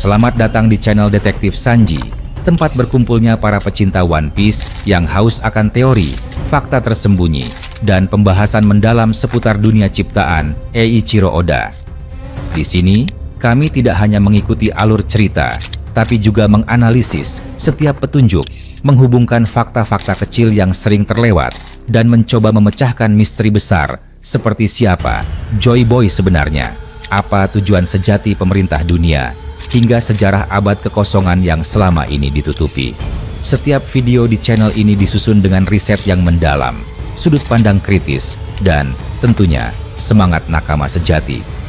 Selamat datang di channel Detektif Sanji, tempat berkumpulnya para pecinta One Piece yang haus akan teori, fakta tersembunyi, dan pembahasan mendalam seputar dunia ciptaan Eiichiro Oda. Di sini, kami tidak hanya mengikuti alur cerita, tapi juga menganalisis setiap petunjuk, menghubungkan fakta-fakta kecil yang sering terlewat, dan mencoba memecahkan misteri besar seperti siapa Joy Boy sebenarnya, apa tujuan sejati pemerintah dunia, hingga sejarah abad kekosongan yang selama ini ditutupi. Setiap video di channel ini disusun dengan riset yang mendalam, sudut pandang kritis, dan tentunya semangat nakama sejati.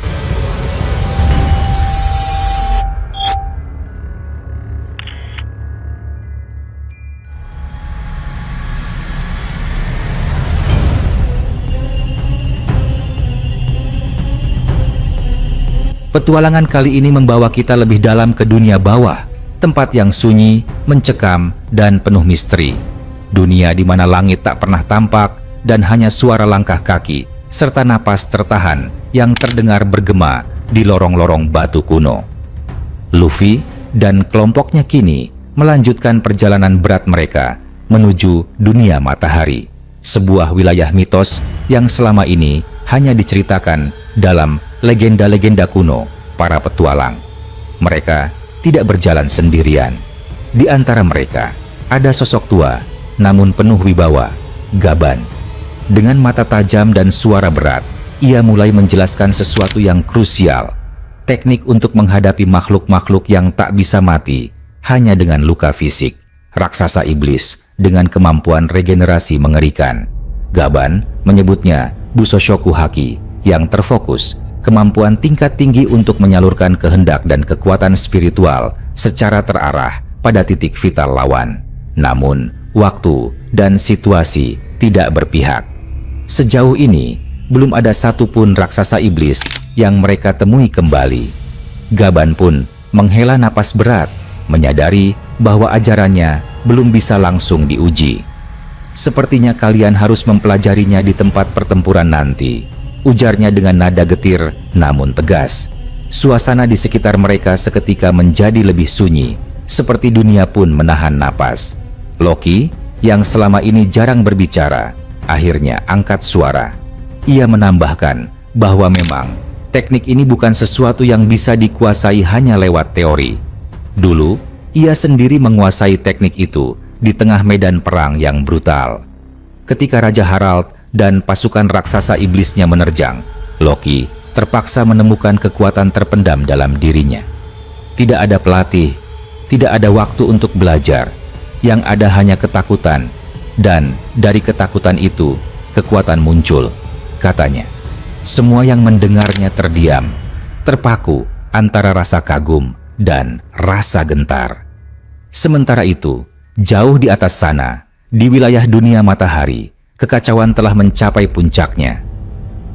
Petualangan kali ini membawa kita lebih dalam ke dunia bawah, tempat yang sunyi, mencekam, dan penuh misteri. Dunia di mana langit tak pernah tampak dan hanya suara langkah kaki, serta napas tertahan yang terdengar bergema di lorong-lorong batu kuno. Luffy dan kelompoknya kini melanjutkan perjalanan berat mereka menuju dunia matahari, sebuah wilayah mitos yang selama ini hanya diceritakan dalam legenda-legenda kuno para petualang. Mereka tidak berjalan sendirian. Di antara mereka ada sosok tua namun penuh wibawa, Gaban. Dengan mata tajam dan suara berat, ia mulai menjelaskan sesuatu yang krusial. Teknik untuk menghadapi makhluk-makhluk yang tak bisa mati hanya dengan luka fisik. Raksasa iblis dengan kemampuan regenerasi mengerikan. Gaban menyebutnya Busoshoku Haki yang terfokus, kemampuan tingkat tinggi untuk menyalurkan kehendak dan kekuatan spiritual secara terarah pada titik vital lawan. Namun, waktu dan situasi tidak berpihak. Sejauh ini, belum ada satupun raksasa iblis yang mereka temui kembali. Gaban pun menghela napas berat, menyadari bahwa ajarannya belum bisa langsung diuji. Sepertinya kalian harus mempelajarinya di tempat pertempuran nanti, ujarnya dengan nada getir namun tegas. Suasana di sekitar mereka seketika menjadi lebih sunyi, seperti dunia pun menahan napas. Loki, yang selama ini jarang berbicara, akhirnya angkat suara. Ia menambahkan bahwa memang teknik ini bukan sesuatu yang bisa dikuasai hanya lewat teori. Dulu, ia sendiri menguasai teknik itu di tengah medan perang yang brutal. Ketika Raja Harald dan pasukan raksasa iblisnya menerjang, Loki terpaksa menemukan kekuatan terpendam dalam dirinya. Tidak ada pelatih, tidak ada waktu untuk belajar, yang ada hanya ketakutan, dan dari ketakutan itu, kekuatan muncul, katanya. Semua yang mendengarnya terdiam, terpaku antara rasa kagum dan rasa gentar. Sementara itu, jauh di atas sana, di wilayah dunia matahari, kekacauan telah mencapai puncaknya.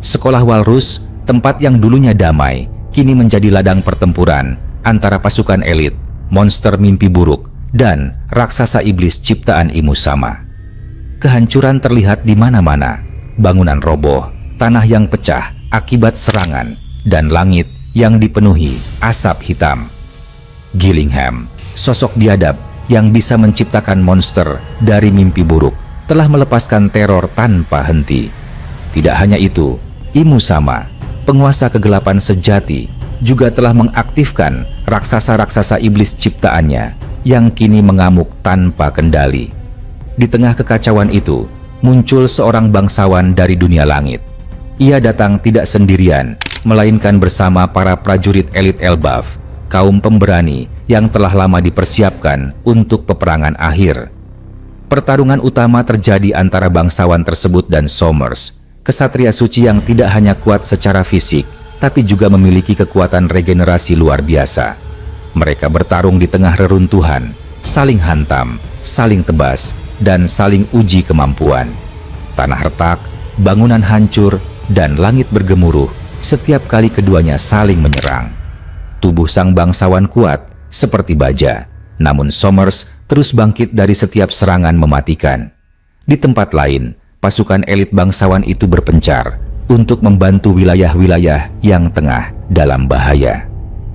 Sekolah Walrus, tempat yang dulunya damai, kini menjadi ladang pertempuran antara pasukan elit, monster mimpi buruk, dan raksasa iblis ciptaan Imusama. Kehancuran terlihat di mana-mana, bangunan roboh, tanah yang pecah akibat serangan, dan langit yang dipenuhi asap hitam. Gillingham, sosok biadab yang bisa menciptakan monster dari mimpi buruk, telah melepaskan teror tanpa henti. Tidak hanya itu, Imusama, penguasa kegelapan sejati, juga telah mengaktifkan raksasa-raksasa iblis ciptaannya yang kini mengamuk tanpa kendali. Di tengah kekacauan itu, muncul seorang bangsawan dari dunia langit. Ia datang tidak sendirian, melainkan bersama para prajurit elit Elbaf, kaum pemberani yang telah lama dipersiapkan untuk peperangan akhir. Pertarungan utama terjadi antara bangsawan tersebut dan Somers, kesatria suci yang tidak hanya kuat secara fisik, tapi juga memiliki kekuatan regenerasi luar biasa. Mereka bertarung di tengah reruntuhan, saling hantam, saling tebas, dan saling uji kemampuan. Tanah retak, bangunan hancur, dan langit bergemuruh setiap kali keduanya saling menyerang. Tubuh sang bangsawan kuat seperti baja, namun Somers terus bangkit dari setiap serangan mematikan. Di tempat lain, pasukan elit bangsawan itu berpencar untuk membantu wilayah-wilayah yang tengah dalam bahaya.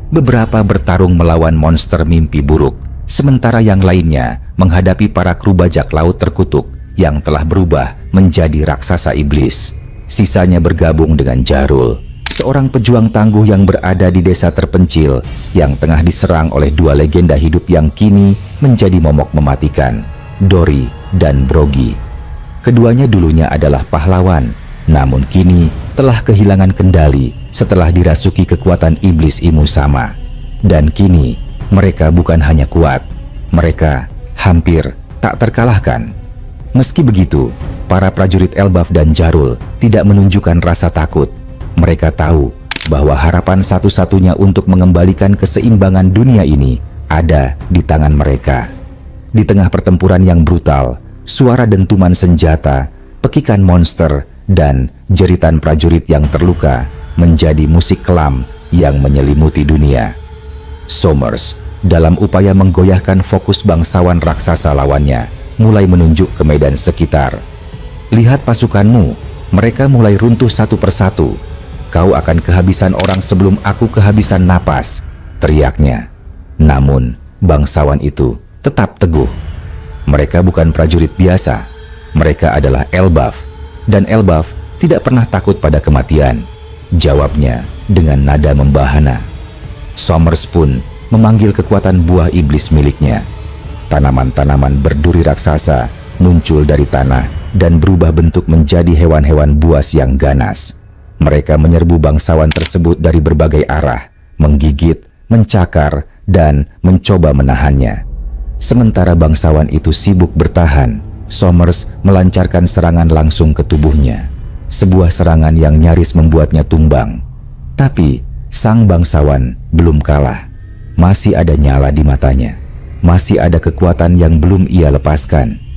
Beberapa bertarung melawan monster mimpi buruk, sementara yang lainnya menghadapi para kru bajak laut terkutuk yang telah berubah menjadi raksasa iblis. Sisanya bergabung dengan Jarul, seorang pejuang tangguh yang berada di desa terpencil yang tengah diserang oleh dua legenda hidup yang kini menjadi momok mematikan, Dori dan Brogy. Keduanya dulunya adalah pahlawan, namun kini telah kehilangan kendali setelah dirasuki kekuatan iblis Imu Sama. Dan kini mereka bukan hanya kuat, mereka hampir tak terkalahkan. Meski begitu, para prajurit Elbaf dan Jarul tidak menunjukkan rasa takut. Mereka tahu bahwa harapan satu-satunya untuk mengembalikan keseimbangan dunia ini ada di tangan mereka. Di tengah pertempuran yang brutal, suara dentuman senjata, pekikan monster, dan jeritan prajurit yang terluka menjadi musik kelam yang menyelimuti dunia. Somers, dalam upaya menggoyahkan fokus bangsawan raksasa lawannya, mulai menunjuk ke medan sekitar. Lihat pasukanmu, mereka mulai runtuh satu persatu. Kau akan kehabisan orang sebelum aku kehabisan napas, teriaknya. Namun, bangsawan itu tetap teguh. Mereka bukan prajurit biasa, mereka adalah Elbaf, dan Elbaf tidak pernah takut pada kematian, jawabnya dengan nada membahana. Somers pun memanggil kekuatan buah iblis miliknya. Tanaman-tanaman berduri raksasa muncul dari tanah dan berubah bentuk menjadi hewan-hewan buas yang ganas. Mereka menyerbu bangsawan tersebut dari berbagai arah, menggigit, mencakar, dan mencoba menahannya. Sementara bangsawan itu sibuk bertahan, Somers melancarkan serangan langsung ke tubuhnya. Sebuah serangan yang nyaris membuatnya tumbang. Tapi sang bangsawan belum kalah. Masih ada nyala di matanya. Masih ada kekuatan yang belum ia lepaskan.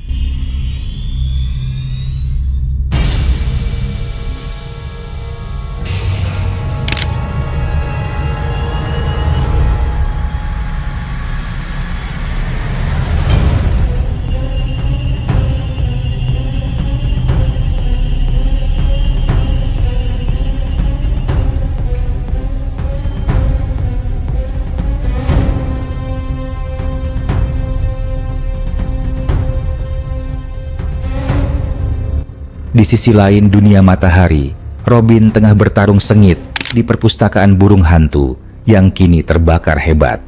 Di sisi lain dunia matahari, Robin tengah bertarung sengit di perpustakaan burung hantu yang kini terbakar hebat.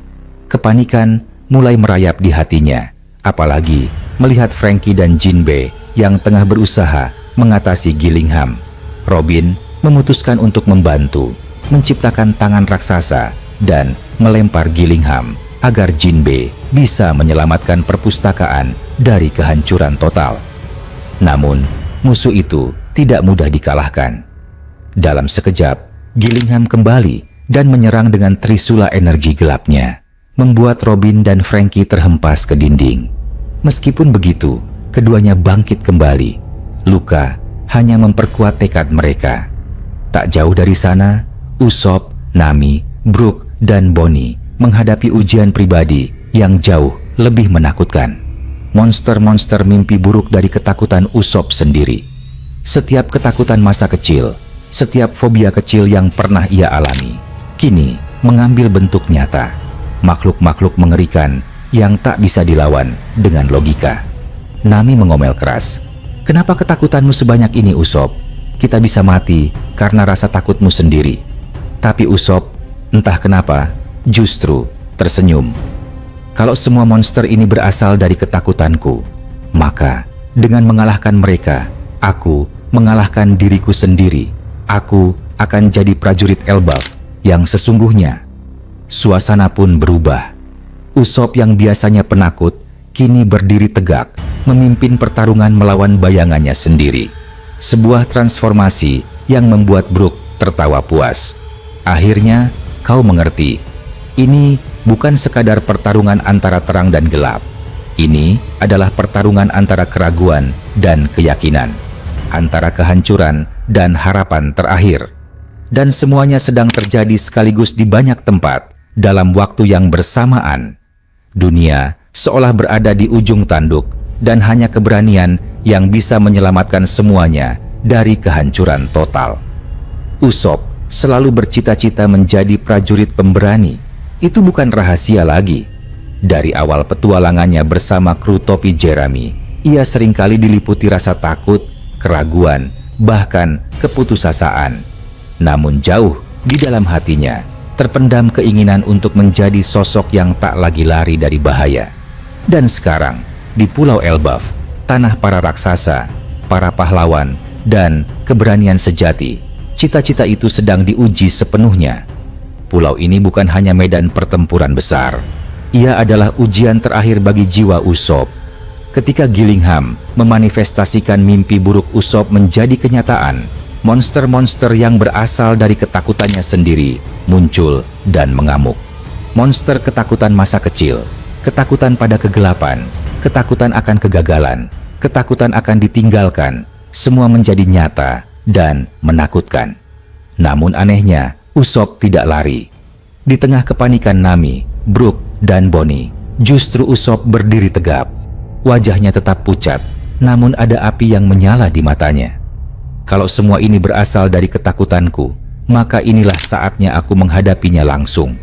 Kepanikan mulai merayap di hatinya, apalagi melihat Frankie dan Jinbe yang tengah berusaha mengatasi Gillingham. Robin memutuskan untuk membantu, menciptakan tangan raksasa dan melempar Gillingham agar Jinbe bisa menyelamatkan perpustakaan dari kehancuran total. Namun, musuh itu tidak mudah dikalahkan. Dalam sekejap, Gillingham kembali dan menyerang dengan trisula energi gelapnya, membuat Robin dan Frankie terhempas ke dinding. Meskipun begitu, keduanya bangkit kembali. Luka hanya memperkuat tekad mereka. Tak jauh dari sana, Usopp, Nami, Brook, dan Bonnie menghadapi ujian pribadi yang jauh lebih menakutkan. Monster-monster mimpi buruk dari ketakutan Usopp sendiri. Setiap ketakutan masa kecil, setiap fobia kecil yang pernah ia alami, kini mengambil bentuk nyata. Makhluk-makhluk mengerikan yang tak bisa dilawan dengan logika. Nami mengomel keras. "Kenapa ketakutanmu sebanyak ini, Usopp? Kita bisa mati karena rasa takutmu sendiri." Tapi Usopp, entah kenapa, justru tersenyum. Kalau semua monster ini berasal dari ketakutanku, maka dengan mengalahkan mereka, aku mengalahkan diriku sendiri. Aku akan jadi prajurit Elbaf yang sesungguhnya. Suasana pun berubah. Usopp yang biasanya penakut, kini berdiri tegak, memimpin pertarungan melawan bayangannya sendiri. Sebuah transformasi yang membuat Brook tertawa puas. "Akhirnya kau mengerti. Ini bukan sekadar pertarungan antara terang dan gelap. Ini adalah pertarungan antara keraguan dan keyakinan, antara kehancuran dan harapan terakhir. Dan semuanya sedang terjadi sekaligus di banyak tempat dalam waktu yang bersamaan. Dunia seolah berada di ujung tanduk dan hanya keberanian yang bisa menyelamatkan semuanya dari kehancuran total." Usopp selalu bercita-cita menjadi prajurit pemberani, Itu bukan rahasia lagi. Dari awal petualangannya bersama kru topi Jeremy, ia seringkali diliputi rasa takut, keraguan, bahkan keputusasaan. Namun jauh di dalam hatinya, terpendam keinginan untuk menjadi sosok yang tak lagi lari dari bahaya. Dan sekarang, di Pulau Elbaf, tanah para raksasa, para pahlawan, dan keberanian sejati, cita-cita itu sedang diuji sepenuhnya. Pulau ini bukan hanya medan pertempuran besar. Ia adalah ujian terakhir bagi jiwa Usopp. Ketika Gillingham memanifestasikan mimpi buruk Usopp menjadi kenyataan, monster-monster yang berasal dari ketakutannya sendiri muncul dan mengamuk. Monster ketakutan masa kecil, ketakutan pada kegelapan, ketakutan akan kegagalan, ketakutan akan ditinggalkan, semua menjadi nyata dan menakutkan. Namun anehnya, Usopp tidak lari. Di tengah kepanikan Nami, Brook, dan Bonnie, justru Usopp berdiri tegap. Wajahnya tetap pucat, namun ada api yang menyala di matanya. Kalau semua ini berasal dari ketakutanku, maka inilah saatnya aku menghadapinya langsung.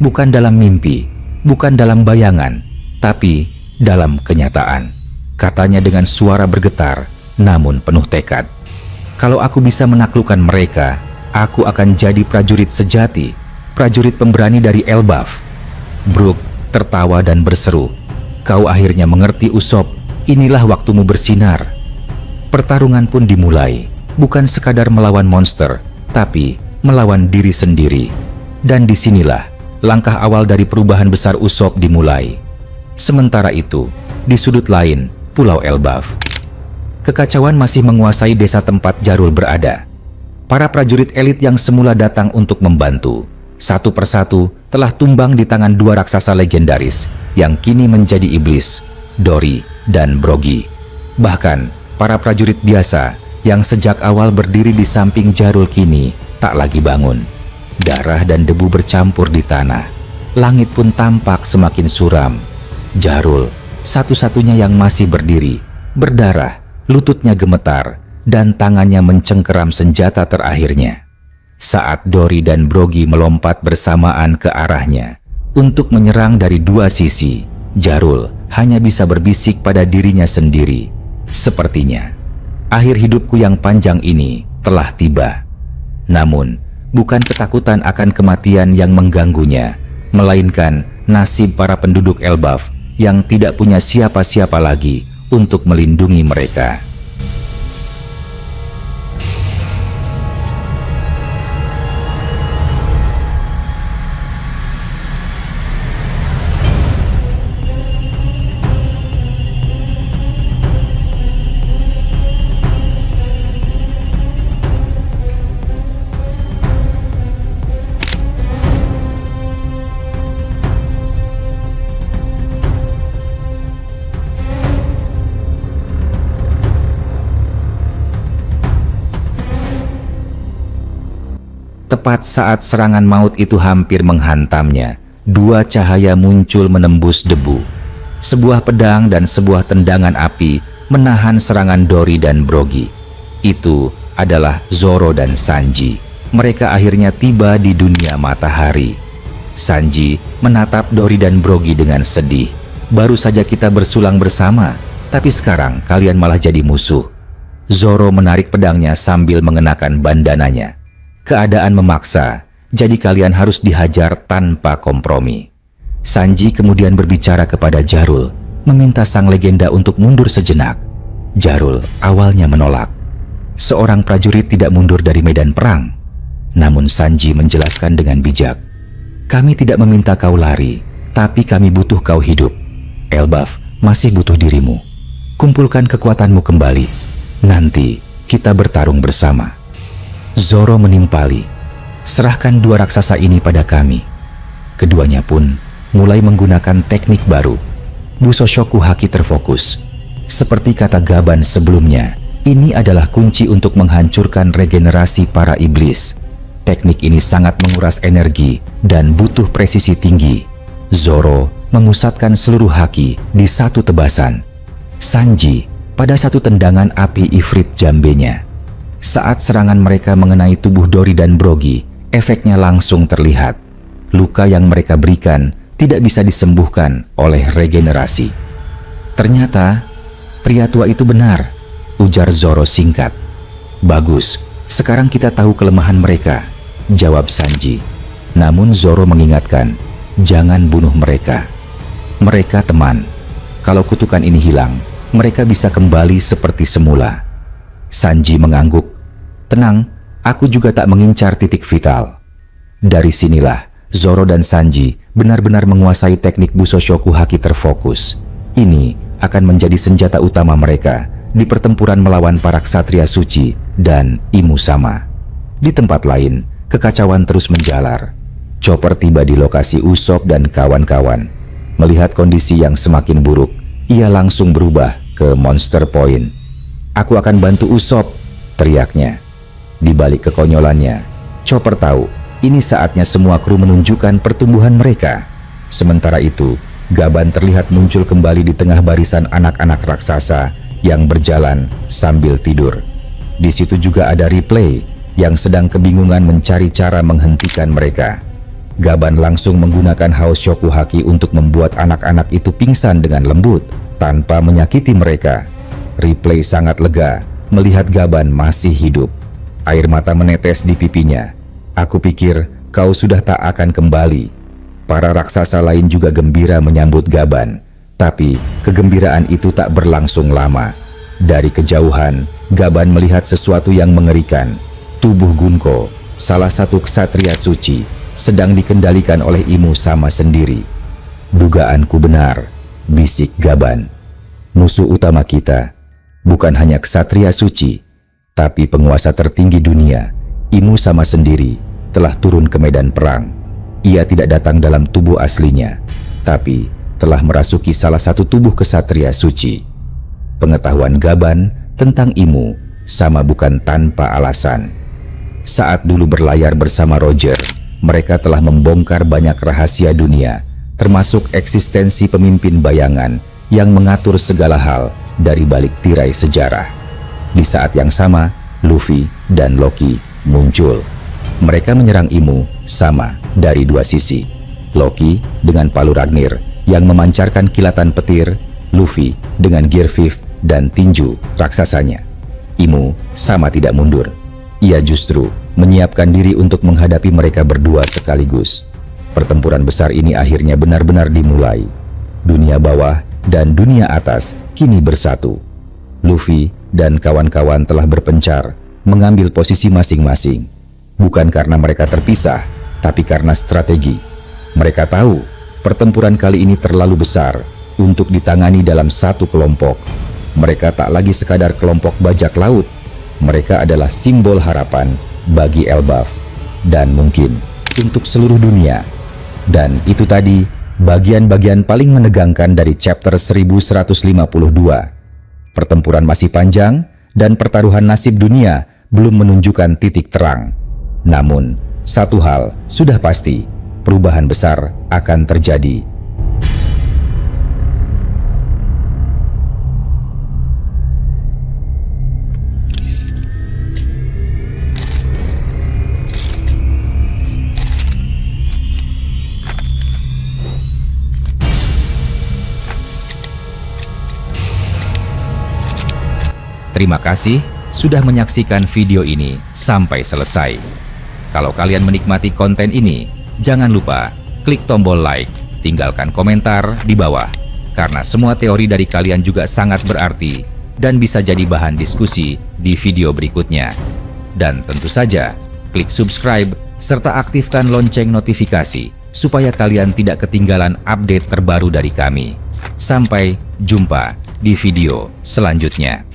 Bukan dalam mimpi, bukan dalam bayangan, tapi dalam kenyataan. Katanya dengan suara bergetar, namun penuh tekad. Kalau aku bisa menaklukkan mereka, aku akan jadi prajurit sejati, prajurit pemberani dari Elbaf. Brook tertawa dan berseru, "Kau akhirnya mengerti, Usopp. Inilah waktumu bersinar." Pertarungan pun dimulai, bukan sekadar melawan monster, tapi melawan diri sendiri. Dan disinilah langkah awal dari perubahan besar Usopp dimulai. Sementara itu, di sudut lain, Pulau Elbaf, kekacauan masih menguasai desa tempat Jarul berada. Para prajurit elit yang semula datang untuk membantu, satu persatu telah tumbang di tangan dua raksasa legendaris yang kini menjadi iblis, Dory dan Brogy. Bahkan, para prajurit biasa yang sejak awal berdiri di samping Jarul kini tak lagi bangun. Darah dan debu bercampur di tanah. Langit pun tampak semakin suram. Jarul, satu-satunya yang masih berdiri, berdarah, lututnya gemetar, dan tangannya mencengkeram senjata terakhirnya. Saat Dory dan Brogy melompat bersamaan ke arahnya untuk menyerang dari dua sisi, Jarul hanya bisa berbisik pada dirinya sendiri. Sepertinya, akhir hidupku yang panjang ini telah tiba. Namun, bukan ketakutan akan kematian yang mengganggunya, melainkan nasib para penduduk Elbaf yang tidak punya siapa-siapa lagi untuk melindungi mereka. Tepat saat serangan maut itu hampir menghantamnya, dua cahaya muncul menembus debu. Sebuah pedang dan sebuah tendangan api menahan serangan Dory dan Brogy. Itu adalah Zoro dan Sanji. Mereka akhirnya tiba di dunia matahari. Sanji menatap Dory dan Brogy dengan sedih. "Baru saja kita bersulang bersama, tapi sekarang kalian malah jadi musuh." Zoro menarik pedangnya sambil mengenakan bandananya. "Keadaan memaksa, jadi kalian harus dihajar tanpa kompromi." Sanji kemudian berbicara kepada Jarul, meminta sang legenda untuk mundur sejenak. Jarul awalnya menolak. Seorang prajurit tidak mundur dari medan perang. Namun Sanji menjelaskan dengan bijak, "Kami tidak meminta kau lari, tapi kami butuh kau hidup. Elbaf masih butuh dirimu. Kumpulkan kekuatanmu kembali. Nanti kita bertarung bersama." Zoro menimpali, "Serahkan dua raksasa ini pada kami." Keduanya pun mulai menggunakan teknik baru. Busoshoku Haki terfokus. Seperti kata Gaban sebelumnya, ini adalah kunci untuk menghancurkan regenerasi para iblis. Teknik ini sangat menguras energi dan butuh presisi tinggi. Zoro memusatkan seluruh haki di satu tebasan. Sanji pada satu tendangan api Ifrit jambenya. Saat serangan mereka mengenai tubuh Dory dan Brogy, efeknya langsung terlihat. luka yang mereka berikan tidak bisa disembuhkan oleh regenerasi. Ternyata, pria tua itu benar, ujar Zoro singkat. Bagus, sekarang kita tahu kelemahan mereka, jawab Sanji. Namun Zoro mengingatkan, jangan bunuh mereka. Mereka teman. Kalau kutukan ini hilang, mereka bisa kembali seperti semula. Sanji mengangguk. Tenang, aku juga tak mengincar titik vital. Dari sinilah, Zoro dan Sanji benar-benar menguasai teknik Busou Haki terfokus. Ini akan menjadi senjata utama mereka di pertempuran melawan para ksatria suci dan Imu Sama. Di tempat lain, kekacauan terus menjalar. Chopper tiba di lokasi Usopp dan kawan-kawan. Melihat kondisi yang semakin buruk, ia langsung berubah ke Monster Point. Aku akan bantu Usopp, teriaknya. Di balik kekonyolannya, Chopper tahu ini saatnya semua kru menunjukkan pertumbuhan mereka. Sementara itu, Gaban terlihat muncul kembali di tengah barisan anak-anak raksasa yang berjalan sambil tidur. Di situ juga ada Replay yang sedang kebingungan mencari cara menghentikan mereka. Gaban langsung menggunakan Haos Shoku Haki untuk membuat anak-anak itu pingsan dengan lembut tanpa menyakiti mereka. Replay sangat lega melihat Gaban masih hidup. Air mata menetes di pipinya. Aku pikir kau sudah tak akan kembali. Para raksasa lain juga gembira menyambut Gaban. Tapi kegembiraan itu tak berlangsung lama. Dari kejauhan, Gaban melihat sesuatu yang mengerikan. Tubuh Gunko, salah satu ksatria suci, sedang dikendalikan oleh Imu Sama sendiri. Dugaanku benar, bisik Gaban. Musuh utama kita bukan hanya ksatria suci, tapi penguasa tertinggi dunia. Imu Sama sendiri telah turun ke medan perang. Ia tidak datang dalam tubuh aslinya, tapi telah merasuki salah satu tubuh ksatria suci. Pengetahuan Gaban tentang Imu Sama bukan tanpa alasan. Saat dulu berlayar bersama Roger, mereka telah membongkar banyak rahasia dunia, termasuk eksistensi pemimpin bayangan yang mengatur segala hal dari balik tirai sejarah. Di saat yang sama, Luffy dan Loki muncul. Mereka menyerang Imu Sama dari dua sisi. Loki dengan palu Ragnir yang memancarkan kilatan petir, Luffy dengan Gear 5 dan tinju raksasanya. Imu Sama tidak mundur. Ia justru menyiapkan diri untuk menghadapi mereka berdua sekaligus. Pertempuran besar ini akhirnya benar-benar dimulai. Dunia bawah dan dunia atas kini bersatu. Luffy dan kawan-kawan telah berpencar, mengambil posisi masing-masing. Bukan karena mereka terpisah, tapi karena strategi. Mereka tahu pertempuran kali ini terlalu besar untuk ditangani dalam satu kelompok. Mereka tak lagi sekadar kelompok bajak laut. Mereka adalah simbol harapan bagi Elbaf dan mungkin untuk seluruh dunia. Dan itu tadi bagian-bagian paling menegangkan dari chapter 1152. Pertempuran masih panjang dan pertaruhan nasib dunia belum menunjukkan titik terang. Namun, satu hal sudah pasti, perubahan besar akan terjadi. Terima kasih sudah menyaksikan video ini sampai selesai. Kalau kalian menikmati konten ini, jangan lupa klik tombol like, tinggalkan komentar di bawah. Karena semua teori dari kalian juga sangat berarti dan bisa jadi bahan diskusi di video berikutnya. Dan tentu saja, klik subscribe serta aktifkan lonceng notifikasi supaya kalian tidak ketinggalan update terbaru dari kami. Sampai jumpa di video selanjutnya.